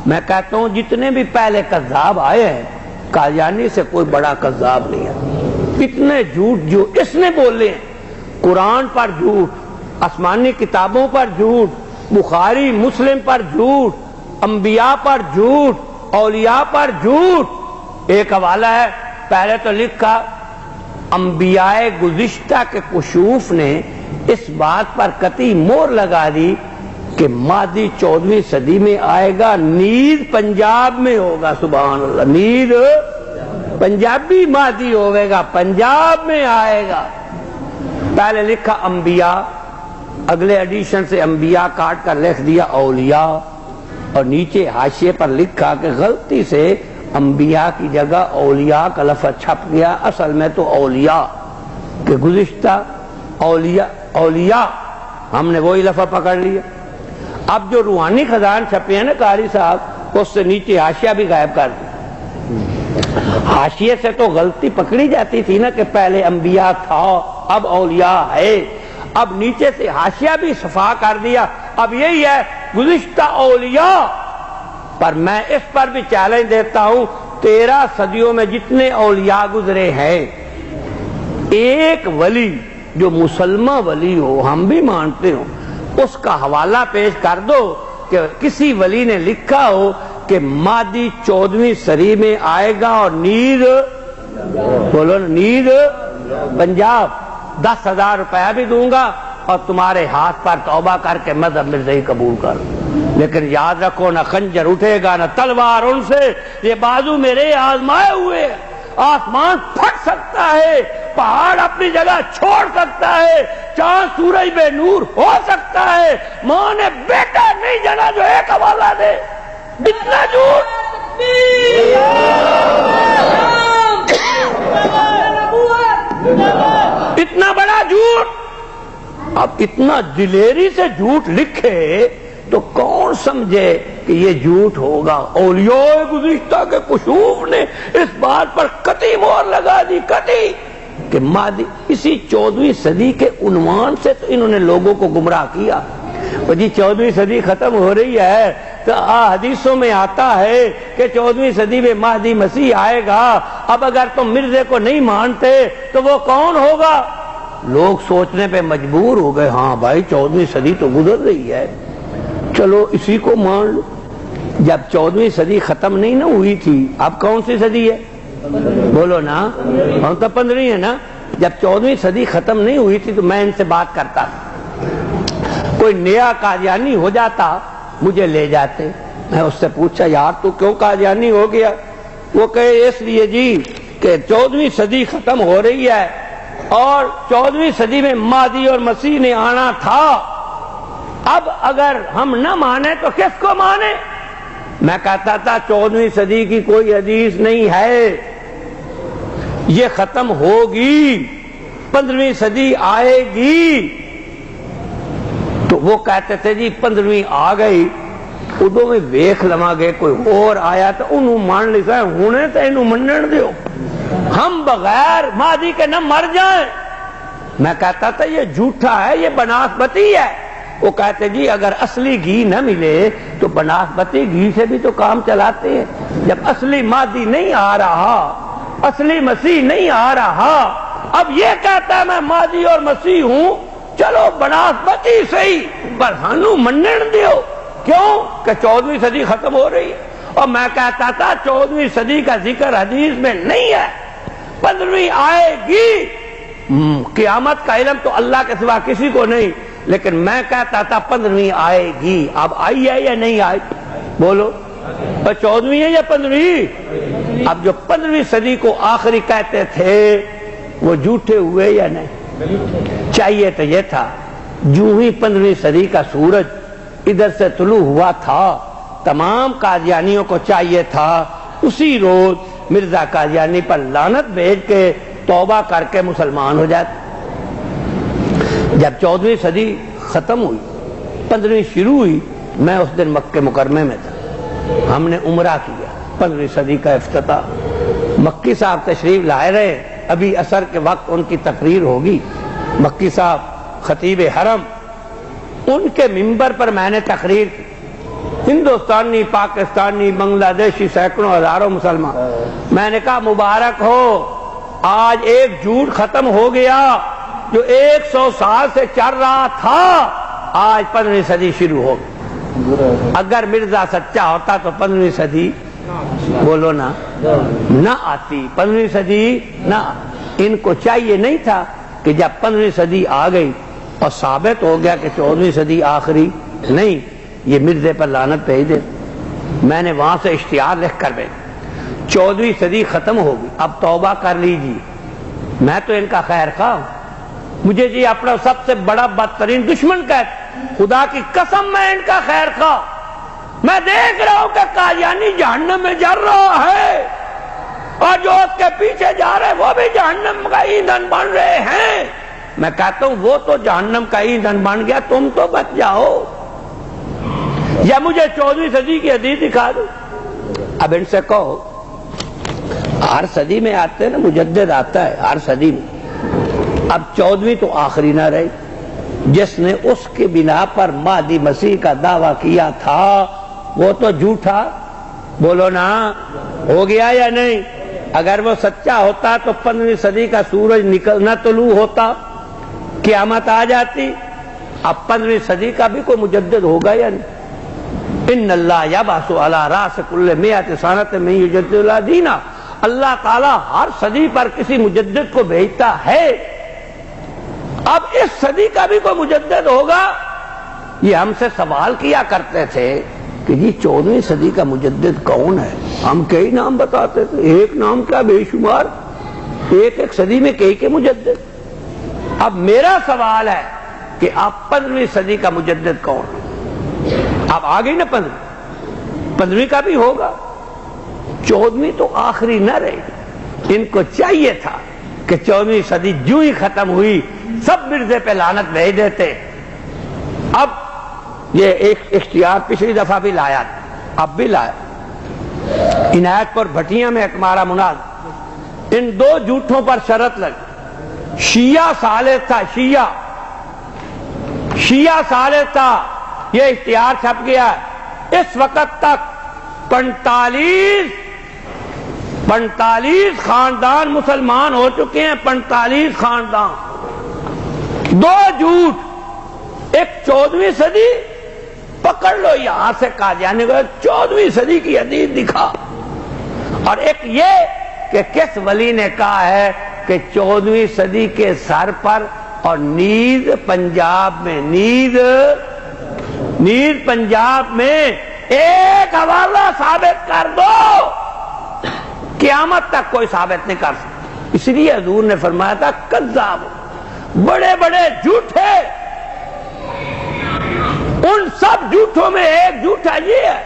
میں کہتا ہوں جتنے بھی پہلے کذاب آئے ہیں قادیانی سے کوئی بڑا کذاب نہیں ہے۔ اتنے جھوٹ جو اس نے بولے ہیں، قرآن پر جھوٹ، آسمانی کتابوں پر جھوٹ، بخاری مسلم پر جھوٹ، انبیاء پر جھوٹ، اولیاء پر جھوٹ۔ ایک حوالہ ہے، پہلے تو لکھا انبیاء گزشتہ کے کشوف نے اس بات پر قطعی مہر لگا دی کہ مہدی 14ویں صدی میں آئے گا، نیز پنجاب میں ہوگا۔ سبحان اللہ، نیز پنجابی مہدی ہوئے گا، پنجاب میں آئے گا۔ پہلے لکھا انبیاء، اگلے ایڈیشن سے انبیاء کاٹ کر لکھ دیا اولیاء، اور نیچے حاشیے پر لکھا کہ غلطی سے انبیاء کی جگہ اولیاء کا لفظ چھپ گیا، اصل میں تو اولیاء کہ گزشتہ اولیاء ہم نے وہی لفظ پکڑ لیا۔ اب جو روحانی خزان چھپے ہیں نا قاری صاحب، اس سے نیچے حاشیہ بھی غائب کر دیا۔ حاشیے سے تو غلطی پکڑی جاتی تھی نا کہ پہلے انبیاء تھا اب اولیاء ہے، اب نیچے سے حاشیہ بھی صفا کر دیا، اب یہی ہے گزشتہ اولیاء۔ پر میں اس پر بھی چیلنج دیتا ہوں، 13 صدیوں میں جتنے اولیاء گزرے ہیں، ایک ولی جو مسلمان ولی ہو، ہم بھی مانتے ہوں، اس کا حوالہ پیش کر دو کہ کسی ولی نے لکھا ہو کہ مہدی 14ویں صدی میں آئے گا اور نیز بولو نیز پنجاب، 10,000 روپیہ بھی دوں گا اور تمہارے ہاتھ پر توبہ کر کے مذہب مرزائی قبول کر۔ لیکن یاد رکھو، نہ خنجر اٹھے گا نہ تلوار ان سے، یہ بازو میرے آزمائے ہوئے ہیں۔ آسمان پھٹ سکتا ہے، پہاڑ اپنی جگہ چھوڑ سکتا ہے، چاند سورج بے نور ہو سکتا ہے، ماں نے بیٹا نہیں جنا جو ایک حوالہ دے۔ اتنا جھوٹ، اتنا بڑا جھوٹ، اب اتنا دلیری سے جھوٹ لکھے تو کون سمجھے کہ یہ جھوٹ ہوگا؟ اولیاء گزشتہ کے کشوف نے اس بات پر قطعی مہر لگا دی، قطعی، کہ مہدی اسی 14ویں صدی کے عنوان سے تو انہوں نے لوگوں کو گمراہ کیا۔ وہ جی 14ویں صدی ختم ہو رہی ہے تو حدیثوں میں آتا ہے کہ 14ویں صدی میں مہدی مسیح آئے گا، اب اگر تم مرزے کو نہیں مانتے تو وہ کون ہوگا؟ لوگ سوچنے پہ مجبور ہو گئے، ہاں بھائی 14ویں صدی تو گزر رہی ہے، چلو اسی کو مان لو۔ جب 14ویں صدی ختم نہیں نہ ہوئی تھی، اب کون سی صدی ہے؟ بولو نا، ہم تو 15ویں ہے نا۔ جب 14ویں صدی ختم نہیں ہوئی تھی تو میں ان سے بات کرتا تھا، کوئی نیا قادیانی ہو جاتا مجھے لے جاتے، میں اس سے پوچھا یار تو کیوں قادیانی ہو گیا؟ وہ کہے اس لیے جی کہ 14ویں صدی ختم ہو رہی ہے اور 14ویں صدی میں مہدی اور مسیح نے آنا تھا، اب اگر ہم نہ مانے تو کس کو مانے؟ میں کہتا تھا 14ویں صدی کی کوئی حدیث نہیں ہے، یہ ختم ہوگی، 15ویں صدی آئے گی۔ تو وہ کہتے تھے جی 15ویں آ گئی، ادو میں ویکھ لواں گے کوئی اور آیا تو انہوں مان لکھا ہونے تو انہوں منن دیو، ہم بغیر مہدی کے نہ مر جائیں۔ میں کہتا تھا یہ جھوٹا ہے، یہ بناسبتی ہے۔ وہ کہتے جی اگر اصلی گھی نہ ملے تو بناسبتی گھی سے بھی تو کام چلاتے ہیں، جب اصلی مہدی نہیں آ رہا، اصلی مسیح نہیں آ رہا، اب یہ کہتا ہے میں مہدی اور مسیح ہوں، چلو بناسبتی صحیح پر ہنو منن دیو، کیوں کہ 14ویں صدی ختم ہو رہی ہے۔ اور میں کہتا تھا 14ویں صدی کا ذکر حدیث میں نہیں ہے، 15ویں آئے گی، قیامت کا علم تو اللہ کے سوا کسی کو نہیں، لیکن میں کہتا تھا 15ویں آئے گی۔ اب آئی ہے یا نہیں آئی؟ بولو، 14ویں ہے یا 15ویں؟ اب جو 15ویں صدی کو آخری کہتے تھے وہ جھوٹے ہوئے یا نہیں؟ چاہیے تو یہ تھا جو ہی 15ویں صدی کا سورج ادھر سے طلوع ہوا تھا، تمام قادیانیوں کو چاہیے تھا اسی روز مرزا قادیانی پر لعنت بھیج کے توبہ کر کے مسلمان ہو جاتے۔ جب 14ویں صدی ختم ہوئی، 15ویں شروع ہوئی، میں اس دن مکہ مکرمہ میں تھا، ہم نے عمرہ کیا، 15ویں صدی کا افتتاح۔ مکی صاحب تشریف لائے رہے، ابھی عصر کے وقت ان کی تقریر ہوگی، مکی صاحب خطیب حرم، ان کے منبر پر میں نے تقریر کی۔ ہندوستانی، پاکستانی، بنگلہ دیشی، سینکڑوں ہزاروں مسلمان. میں نے کہا مبارک ہو، آج ایک جھوٹ ختم ہو گیا جو 100 سال سے چل رہا تھا، آج 15ویں صدی شروع ہو گئی. اگر مرزا سچا ہوتا تو 15ویں صدی بولو نا نہ آتی، 15ویں صدی نہ. ان کو چاہیے نہیں تھا کہ جب 15ویں صدی آ گئی اور ثابت ہو گیا کہ 14ویں صدی آخری نہیں، یہ مرزے پر لعنت بھیج دے. میں نے وہاں سے اشتہار لکھ کر بھیجا. 14ویں صدی ختم ہو گئی، اب توبہ کر لیجیے. میں تو ان کا خیر خواہ ہوں، مجھے جی اپنا سب سے بڑا بدترین دشمن کہتے، خدا کی قسم میں ان کا خیر خواہ. میں دیکھ رہا ہوں کہ قادیانی جہنم میں جل رہا ہے اور جو اس کے پیچھے جا رہے وہ بھی جہنم کا ایندھن بن رہے ہیں. میں کہتا ہوں وہ تو جہنم کا ایندھن بن گیا، تم تو بچ جاؤ. یا مجھے 14ویں صدی کی حدیث دکھا دو. اب ان سے کہو ہر صدی میں آتے ہیں نا، مجدد آتا ہے ہر صدی میں. اب 14ویں تو آخری نہ رہی. جس نے اس کے بنا پر مہدی مسیح کا دعویٰ کیا تھا وہ تو جھوٹا، بولو نا، ہو گیا یا نہیں؟ اگر وہ سچا ہوتا تو 15ویں صدی کا سورج نکلنا طلوع ہوتا، قیامت آ جاتی. اب 15ویں صدی کا بھی کوئی مجدد ہوگا یا نہیں؟ ان اللہ یبعث علی راس کل 100 سنۃ من یجدد الدین. اللہ تعالیٰ ہر صدی پر کسی مجدد کو بھیجتا ہے. اب اس صدی کا بھی کوئی مجدد ہوگا. یہ ہم سے سوال کیا کرتے تھے کہ جی 14ویں صدی کا مجدد کون ہے؟ ہم کئی نام بتاتے تھے، ایک نام کیا بے شمار، ایک ایک صدی میں کئی کے مجدد. اب میرا سوال ہے کہ اب 15ویں صدی کا مجدد کون؟ اب آ گئی نا 15ویں کا بھی ہوگا، 14ویں تو آخری نہ رہے. ان کو چاہیے تھا کہ 14ویں صدی جو ہی ختم ہوئی سب مرزے پہ لعنت بھیج دیتے. اب یہ ایک اشتہار پچھلی دفعہ بھی لایا، اب بھی لایا. عنایت پور بھٹیاں میں ایک ہمارا مناظر، ان دو جھوٹوں پر شرط لگی. شیعہ ثالث تھا، شیعہ ثالث تھا. یہ اشتہار چھپ گیا. اس وقت تک 45 خاندان مسلمان ہو چکے ہیں. 45 خاندان. دو جھوٹ، ایک 14ویں صدی پکڑ لو یہاں سے قادیانی کو 14ویں صدی کی حدیث دکھا، اور ایک یہ کہ کس ولی نے کہا ہے کہ 14ویں صدی کے سر پر اور نیز پنجاب میں، نیز پنجاب میں ایک حوالہ ثابت کر دو، قیامت تک کوئی ثابت نہیں کر سکتا. اس لیے حضور نے فرمایا تھا کذاب، بڑے بڑے جھوٹے. ان سب جھوٹوں میں ایک جھوٹا یہ ہے